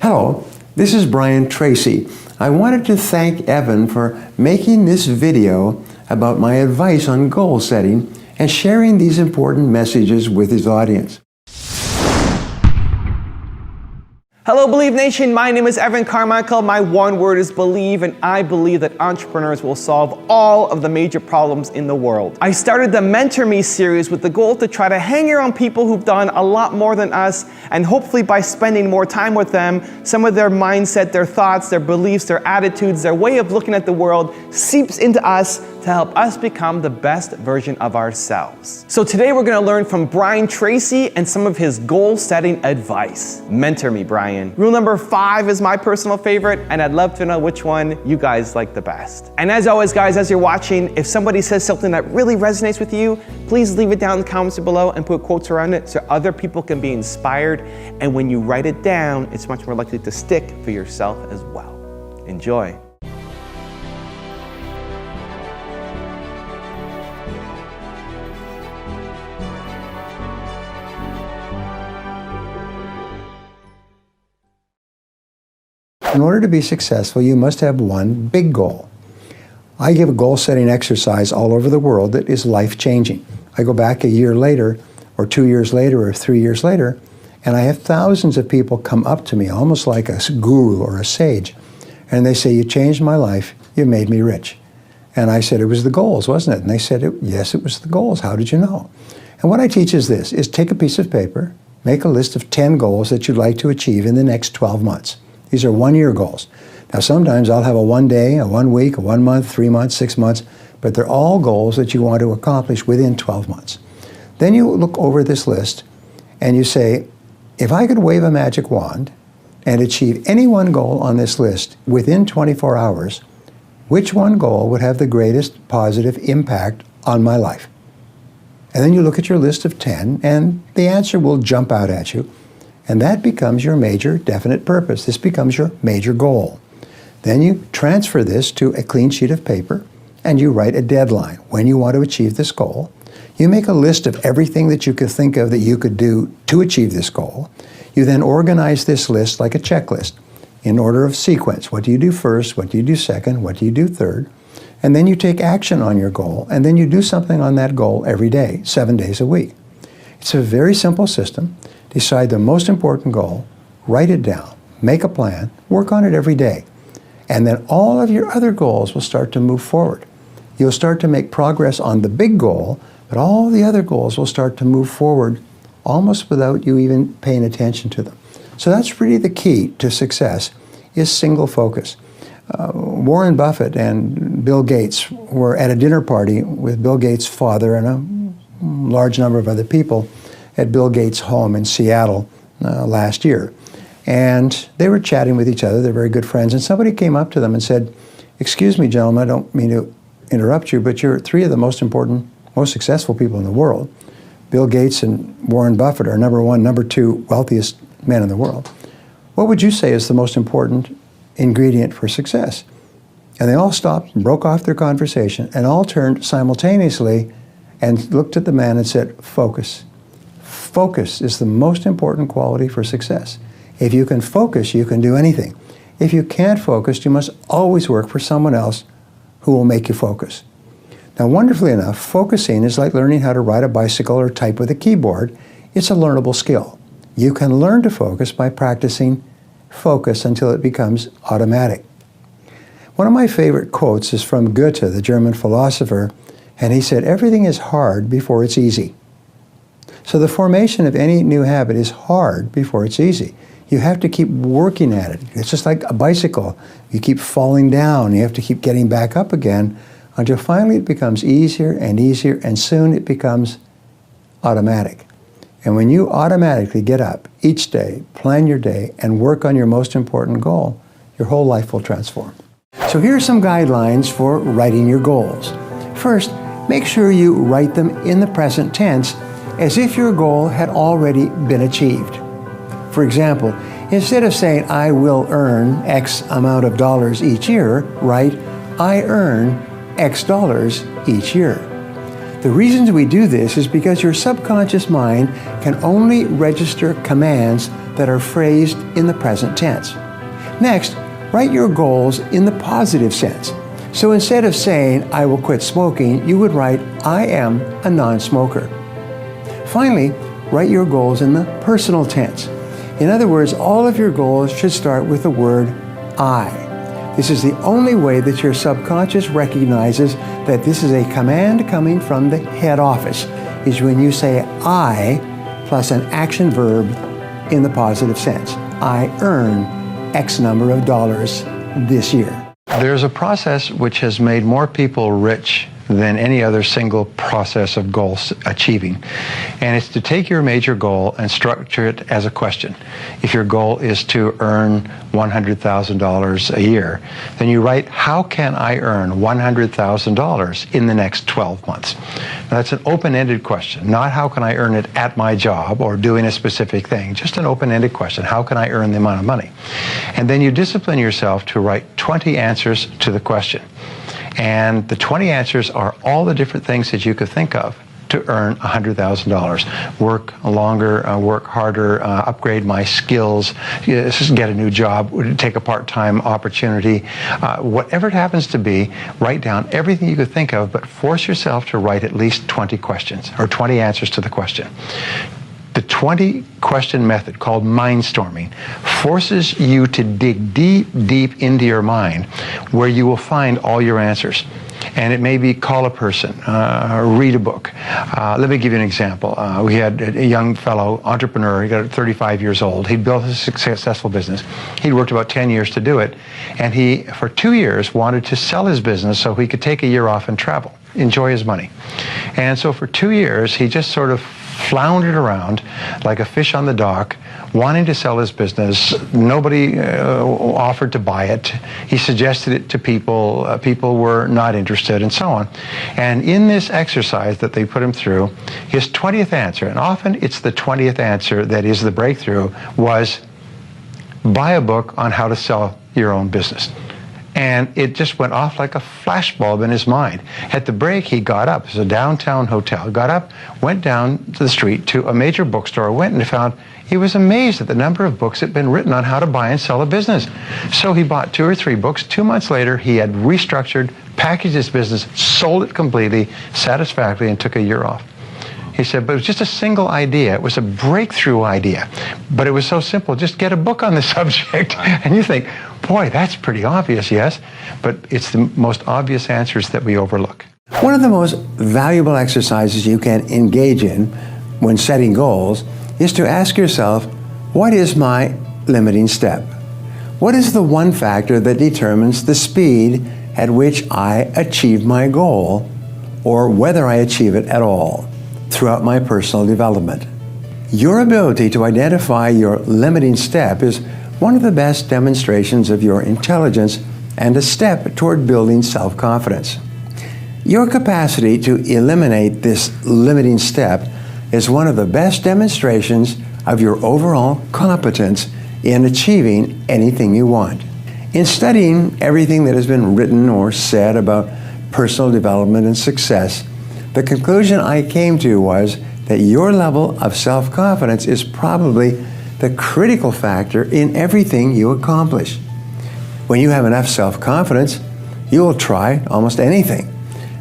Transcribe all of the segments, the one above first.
Hello, this is Brian Tracy. I wanted to thank Evan for making this video about my advice on goal setting and sharing these important messages with his audience. Hello Believe Nation, my name is Evan Carmichael. My one word is believe, and I believe that entrepreneurs will solve all of the major problems in the world. I started the Mentor Me series with the goal to try to hang around people who've done a lot more than us, and hopefully by spending more time with them, some of their mindset, their thoughts, their beliefs, their attitudes, their way of looking at the world seeps into us to help us become the best version of ourselves. So today we're going to learn from Brian Tracy and some of his goal-setting advice. Mentor me, Brian. Rule number 5 is my personal favorite, and I'd love to know which one you guys like the best. And as always, guys, as you're watching, if somebody says something that really resonates with you, please leave it down in the comments below and put quotes around it so other people can be inspired. And when you write it down, it's much more likely to stick for yourself as well. Enjoy. In order to be successful, you must have one big goal. I give a goal-setting exercise all over the world that is life-changing. I go back a year later, or 2 years later, or 3 years later, and I have thousands of people come up to me, almost like a guru or a sage, and they say, "You changed my life, you made me rich." And I said, "It was the goals, wasn't it?" And they said, "Yes, it was the goals. How did you know?" And what I teach is this, is take a piece of paper, make a list of 10 goals that you'd like to achieve in the next 12 months. These are 1-year goals. Now sometimes I'll have a 1 day, a 1 week, a 1 month, 3 months, 6 months, but they're all goals that you want to accomplish within 12 months. Then you look over this list and you say, if I could wave a magic wand and achieve any one goal on this list within 24 hours, which one goal would have the greatest positive impact on my life? And then you look at your list of 10 and the answer will jump out at you. And that becomes your major definite purpose. This becomes your major goal. Then you transfer this to a clean sheet of paper and you write a deadline when you want to achieve this goal. You make a list of everything that you could think of that you could do to achieve this goal. You then organize this list like a checklist in order of sequence. What do you do first? What do you do second? What do you do third? And then you take action on your goal, and then you do something on that goal every day, 7 days a week. It's a very simple system. Decide the most important goal, write it down, make a plan, work on it every day. And then all of your other goals will start to move forward. You'll start to make progress on the big goal, but all the other goals will start to move forward almost without you even paying attention to them. So that's really the key to success, is single focus. Warren Buffett and Bill Gates were at a dinner party with Bill Gates' father and a large number of other people at Bill Gates' home in Seattle last year. And they were chatting with each other, they're very good friends, and somebody came up to them and said, "Excuse me, gentlemen, I don't mean to interrupt you, but you're 3 of the most important, most successful people in the world. Bill Gates and Warren Buffett are number 1, number 2 wealthiest men in the world. What would you say is the most important ingredient for success?" And they all stopped and broke off their conversation and all turned simultaneously and looked at the man and said, "Focus. Focus is the most important quality for success. If you can focus, you can do anything. If you can't focus, you must always work for someone else who will make you focus." Now, wonderfully enough, focusing is like learning how to ride a bicycle or type with a keyboard. It's a learnable skill. You can learn to focus by practicing focus until it becomes automatic. One of my favorite quotes is from Goethe, the German philosopher, and he said, "Everything is hard before it's easy." So the formation of any new habit is hard before it's easy. You have to keep working at it. It's just like a bicycle. You keep falling down. You have to keep getting back up again until finally it becomes easier and easier, and soon it becomes automatic. And when you automatically get up each day, plan your day, and work on your most important goal, your whole life will transform. So here are some guidelines for writing your goals. First, make sure you write them in the present tense as if your goal had already been achieved. For example, instead of saying, "I will earn X amount of dollars each year," write, "I earn X dollars each year." The reason we do this is because your subconscious mind can only register commands that are phrased in the present tense. Next, write your goals in the positive sense. So instead of saying, I will quit smoking, you would write, I am a non-smoker. Finally, write your goals in the personal tense. In other words, all of your goals should start with the word I. This is the only way that your subconscious recognizes that this is a command coming from the head office, is when you say I plus an action verb in the positive sense. I earn X number of dollars this year. There's a process which has made more people rich than any other single process of goal achieving. And it's to take your major goal and structure it as a question. If your goal is to earn $100,000 a year, then you write, how can I earn $100,000 in the next 12 months? Now, that's an open-ended question, not how can I earn it at my job or doing a specific thing, just an open-ended question, how can I earn the amount of money? And then you discipline yourself to write 20 answers to the question. And the 20 answers are all the different things that you could think of to earn $100,000. Work longer, work harder, upgrade my skills, just get a new job, take a part-time opportunity. Whatever it happens to be, write down everything you could think of, but force yourself to write at least 20 questions or 20 answers to the question. The 20-question method, called mindstorming, forces you to dig deep, deep into your mind where you will find all your answers. And it may be call a person, read a book. Let me give you an example. We had a young fellow, entrepreneur, he got 35 years old. He'd built a successful business. He'd worked about 10 years to do it. And he, for 2 years, wanted to sell his business so he could take a year off and travel, enjoy his money. And so for 2 years, he just sort of floundered around like a fish on the dock, wanting to sell his business. Nobody offered to buy it. He suggested it to people. People were not interested, and so on. And in this exercise that they put him through, his 20th answer, and often it's the 20th answer that is the breakthrough, was buy a book on how to sell your own business. And it just went off like a flashbulb in his mind. At the break, he got up. It was a downtown hotel. Got up, went down to the street to a major bookstore, went and found, he was amazed at the number of books that had been written on how to buy and sell a business. So he bought 2 or 3 books. 2 months later, he had restructured, packaged his business, sold it completely, satisfactorily, and took a year off. He said, but it was just a single idea. It was a breakthrough idea. But it was so simple. Just get a book on the subject. And you think, boy, that's pretty obvious, yes? But it's the most obvious answers that we overlook. One of the most valuable exercises you can engage in when setting goals is to ask yourself, what is my limiting step? What is the one factor that determines the speed at which I achieve my goal, or whether I achieve it at all throughout my personal development? Your ability to identify your limiting step is one of the best demonstrations of your intelligence and a step toward building self-confidence. Your capacity to eliminate this limiting step is one of the best demonstrations of your overall competence in achieving anything you want. In studying everything that has been written or said about personal development and success, the conclusion I came to was that your level of self-confidence is probably the critical factor in everything you accomplish. When you have enough self-confidence, you will try almost anything.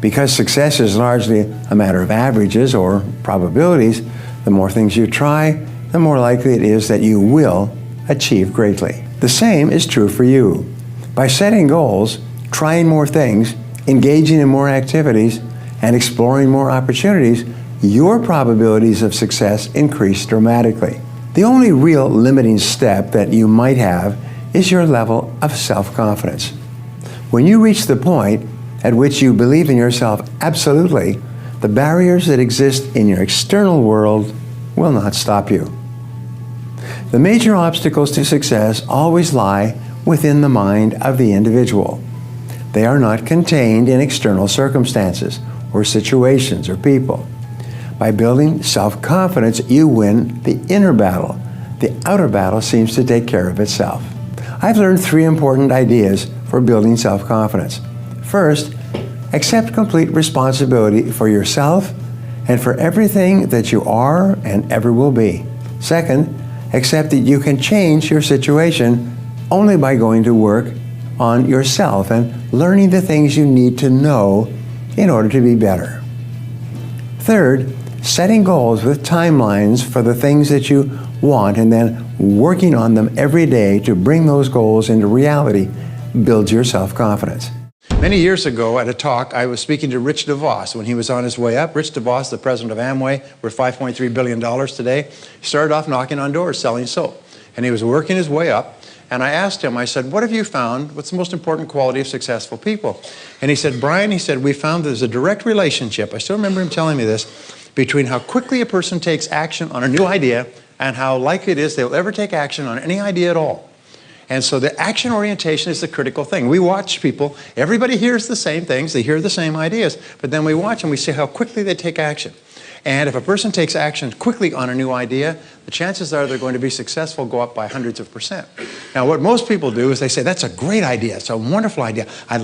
Because success is largely a matter of averages or probabilities, the more things you try, the more likely it is that you will achieve greatly. The same is true for you. By setting goals, trying more things, engaging in more activities, and exploring more opportunities, your probabilities of success increase dramatically. The only real limiting step that you might have is your level of self-confidence. When you reach the point at which you believe in yourself absolutely, the barriers that exist in your external world will not stop you. The major obstacles to success always lie within the mind of the individual. They are not contained in external circumstances or situations or people. By building self-confidence, you win the inner battle. The outer battle seems to take care of itself. I've learned 3 important ideas for building self-confidence. First, accept complete responsibility for yourself and for everything that you are and ever will be. Second, except that you can change your situation only by going to work on yourself and learning the things you need to know in order to be better. Third, setting goals with timelines for the things that you want and then working on them every day to bring those goals into reality builds your self-confidence. Many years ago at a talk, I was speaking to Rich DeVos when he was on his way up. Rich DeVos, the president of Amway, worth $5.3 billion today, started off knocking on doors selling soap. And he was working his way up. And I asked him, I said, what have you found? What's the most important quality of successful people? And he said, Brian, he said, we found there's a direct relationship, I still remember him telling me this, between how quickly a person takes action on a new idea and how likely it is they'll ever take action on any idea at all. And so the action orientation is the critical thing. We watch people, everybody hears the same things, they hear the same ideas, but then we watch and we see how quickly they take action. And if a person takes action quickly on a new idea, the chances are they're going to be successful go up by hundreds of %. Now, what most people do is they say, that's a great idea, it's a wonderful idea, I'm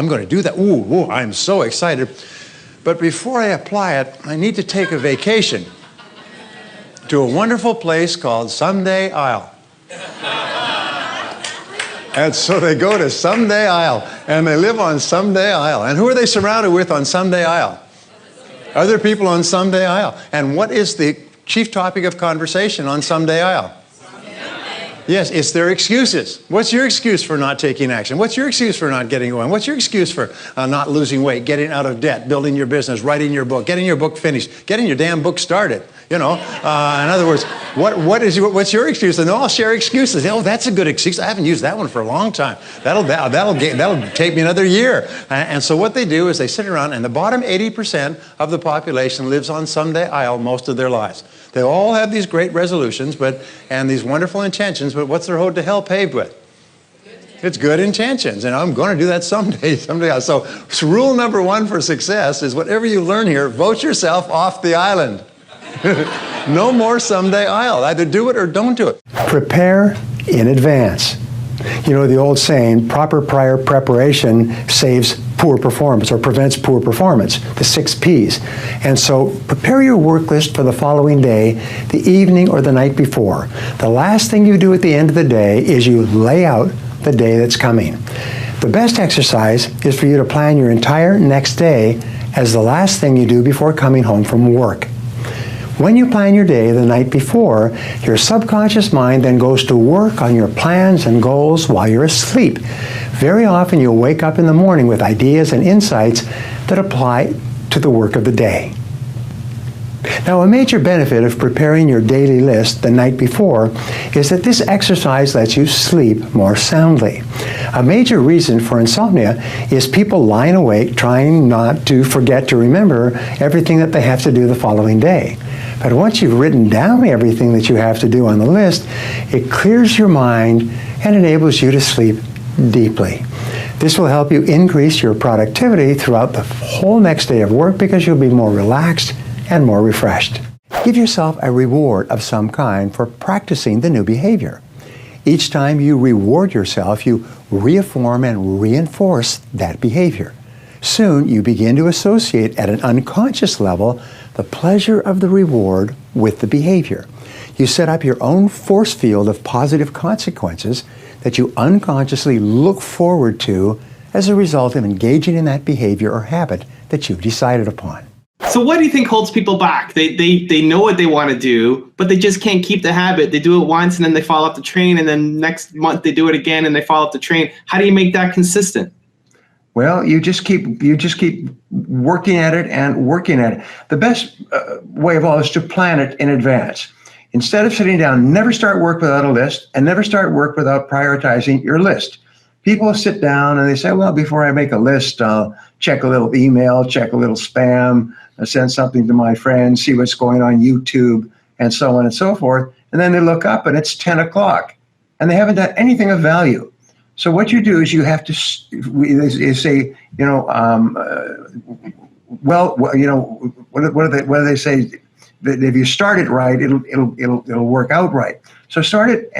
going to do that, ooh, I'm so excited. But before I apply it, I need to take a vacation to a wonderful place called Someday Isle. And so they go to Someday Isle, and they live on Someday Isle. And who are they surrounded with on Someday Isle? Other people on Someday Isle. And what is the chief topic of conversation on Someday Isle? Yes, it's their excuses. What's your excuse for not taking action? What's your excuse for not getting going? What's your excuse for not losing weight, getting out of debt, building your business, writing your book, getting your book finished, getting your damn book started? You know, in other words, what's your excuse? And I'll share excuses. Oh, that's a good excuse. I haven't used that one for a long time. That'll take me another year. And so what they do is they sit around, and the bottom 80% of the population lives on Someday Isle most of their lives. They all have these great resolutions and these wonderful intentions, but what's their road to hell paved with? It's good intentions, and I'm going to do that someday. So rule number one for success is whatever you learn here, vote yourself off the island. No more Someday Isle. Either do it or don't do it. Prepare in advance. You know the old saying, proper prior preparation saves poor performance or prevents poor performance, the 6 Ps. And so prepare your work list for the following day, the evening or the night before. The last thing you do at the end of the day is you lay out the day that's coming. The best exercise is for you to plan your entire next day as the last thing you do before coming home from work. When you plan your day the night before, your subconscious mind then goes to work on your plans and goals while you're asleep. Very often you'll wake up in the morning with ideas and insights that apply to the work of the day. Now, a major benefit of preparing your daily list the night before is that this exercise lets you sleep more soundly. A major reason for insomnia is people lying awake trying not to forget to remember everything that they have to do the following day. But once you've written down everything that you have to do on the list, it clears your mind and enables you to sleep deeply. This will help you increase your productivity throughout the whole next day of work because you'll be more relaxed and more refreshed. Give yourself a reward of some kind for practicing the new behavior. Each time you reward yourself, you reaffirm and reinforce that behavior. Soon, you begin to associate at an unconscious level the pleasure of the reward with the behavior. You set up your own force field of positive consequences that you unconsciously look forward to as a result of engaging in that behavior or habit that you've decided upon. So what do you think holds people back? They know what they want to do, but they just can't keep the habit. They do it once and then they fall off the train, and then next month they do it again and they fall off the train. How do you make that consistent? Well, you just keep working at it and working at it. The best way of all is to plan it in advance. Instead of sitting down, never start work without a list, and never start work without prioritizing your list. People sit down and they say, well, before I make a list, I'll check a little email, check a little spam, send something to my friends, see what's going on YouTube, and so on and so forth. And then they look up and it's 10 o'clock, and they haven't done anything of value. So what you do is you have to say, what do they say? That if you start it right, it'll work out right. So start it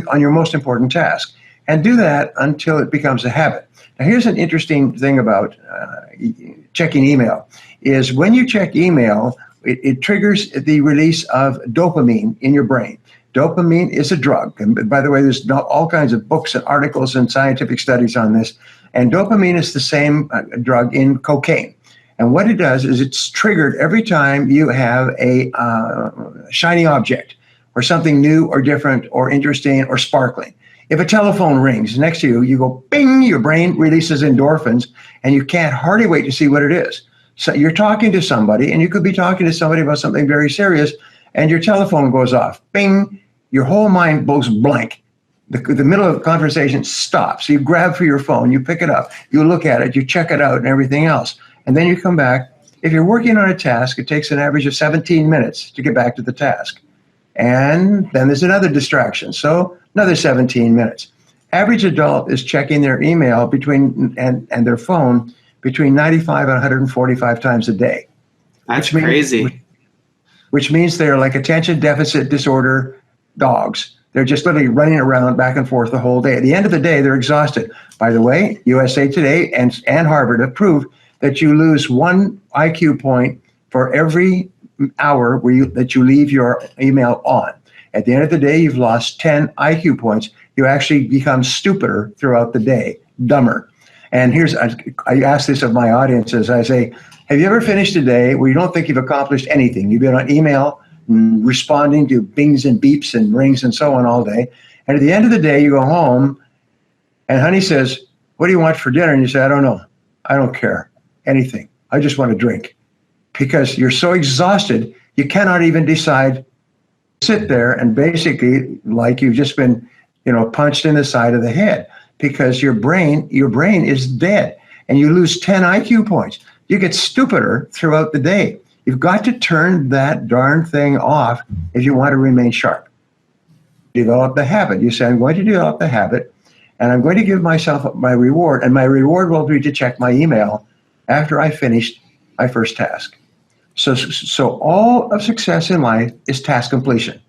on your most important task, and do that until it becomes a habit. Now, here's an interesting thing about checking email: is when you check email, it triggers the release of dopamine in your brain. Dopamine is a drug. And by the way, there's all kinds of books and articles and scientific studies on this. And dopamine is the same drug in cocaine. And what it does is it's triggered every time you have a shiny object or something new or different or interesting or sparkling. If a telephone rings next to you, you go bing, your brain releases endorphins, and you can't hardly wait to see what it is. So you're talking to somebody, and you could be talking to somebody about something very serious, and your telephone goes off. Bing, your whole mind goes blank. The middle of the conversation stops. You grab for your phone, you pick it up, you look at it, you check it out and everything else. And then you come back. If you're working on a task, it takes an average of 17 minutes to get back to the task. And then there's another distraction. So another 17 minutes. Average adult is checking their email and their phone between 95 and 145 times a day. That's crazy. Which means they're like attention deficit disorder dogs. They're just literally running around back and forth the whole day. At the end of the day, they're exhausted. By the way, USA Today and Harvard have proved that you lose 1 IQ point for every hour that you leave your email on. At the end of the day, you've lost 10 IQ points. You actually become stupider throughout the day, dumber. And I ask this of my audiences. I say, have you ever finished a day where you don't think you've accomplished anything? You've been on email, responding to bings and beeps and rings and so on all day. And at the end of the day, you go home and honey says, what do you want for dinner? And you say, I don't know. I don't care. Anything. I just want to drink. Because you're so exhausted, you cannot even decide. Sit there and basically like you've just been, punched in the side of the head because your brain is dead and you lose 10 IQ points. You get stupider throughout the day. You've got to turn that darn thing off if you want to remain sharp. Develop the habit. You say, I'm going to develop the habit and I'm going to give myself my reward, and my reward will be to check my email after I finished my first task. So all of success in life is task completion.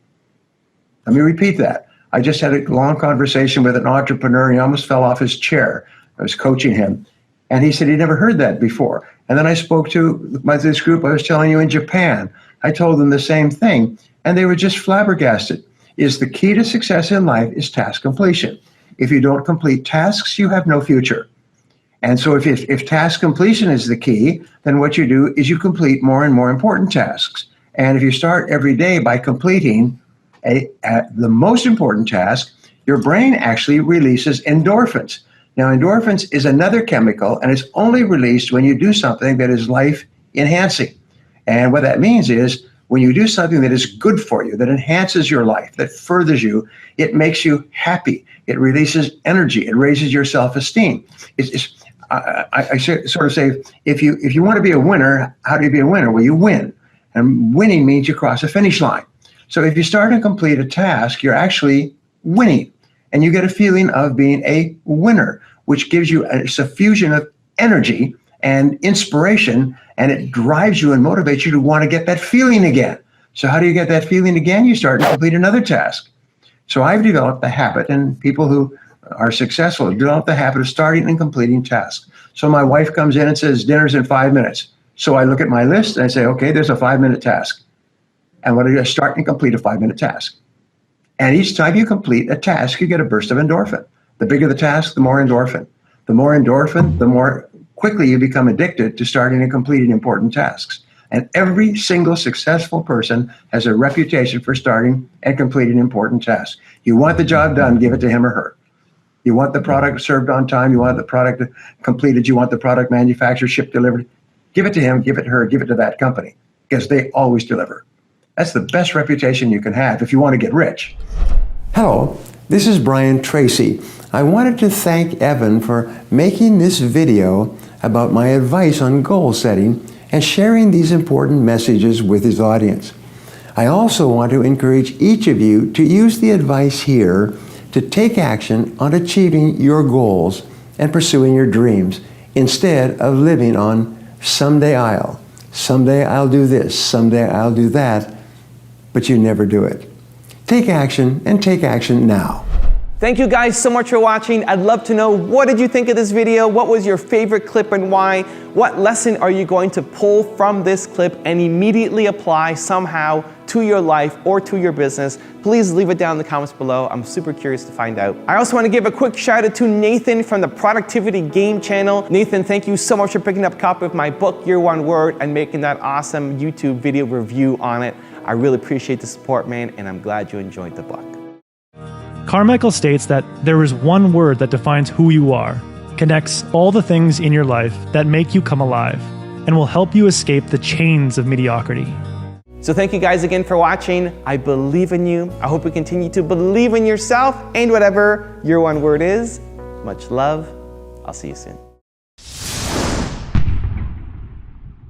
Let me repeat that. I just had a long conversation with an entrepreneur. He almost fell off his chair. I was coaching him. And he said he'd never heard that before. And then I spoke to this group I was telling you in Japan. I told them the same thing. And they were just flabbergasted. The key to success in life is task completion. If you don't complete tasks, you have no future. And so if task completion is the key, then what you do is you complete more and more important tasks. And if you start every day by completing the most important task, your brain actually releases endorphins. Now, endorphins is another chemical, and it's only released when you do something that is life-enhancing. And what that means is when you do something that is good for you, that enhances your life, that furthers you, it makes you happy. It releases energy. It raises your self-esteem. I sort of say, if you want to be a winner, how do you be a winner? Well, you win. And winning means you cross a finish line. So if you start and complete a task, you're actually winning. And you get a feeling of being a winner, which gives you a suffusion of energy and inspiration, and it drives you and motivates you to want to get that feeling again. So how do you get that feeling again? You start to complete another task. So I've developed the habit, and people who are successful have developed the habit of starting and completing tasks. So my wife comes in and says, dinner's in 5 minutes. So I look at my list and I say, okay, there's a 5-minute task. And what do I start and complete a 5-minute task? And each time you complete a task, you get a burst of endorphin. The bigger the task, the more endorphin. The more endorphin, the more quickly you become addicted to starting and completing important tasks. And every single successful person has a reputation for starting and completing important tasks. You want the job done, give it to him or her. You want the product served on time, you want the product completed, you want the product manufactured, shipped, delivered. Give it to him, give it to her, give it to that company, because they always deliver. That's the best reputation you can have if you want to get rich. Hello, this is Brian Tracy. I wanted to thank Evan for making this video about my advice on goal setting and sharing these important messages with his audience. I also want to encourage each of you to use the advice here to take action on achieving your goals and pursuing your dreams instead of living on someday I'll do this, someday I'll do that, but you never do it. Take action, and take action now. Thank you guys so much for watching. I'd love to know, what did you think of this video? What was your favorite clip and why? What lesson are you going to pull from this clip and immediately apply somehow to your life or to your business? Please leave it down in the comments below. I'm super curious to find out. I also want to give a quick shout out to Nathan from the Productivity Game channel. Nathan, thank you so much for picking up a copy of my book, Your One Word, and making that awesome YouTube video review on it. I really appreciate the support, man, and I'm glad you enjoyed the book. Carmichael states that there is one word that defines who you are, connects all the things in your life that make you come alive, and will help you escape the chains of mediocrity. So thank you guys again for watching. I believe in you. I hope you continue to believe in yourself and whatever your one word is. Much love. I'll see you soon.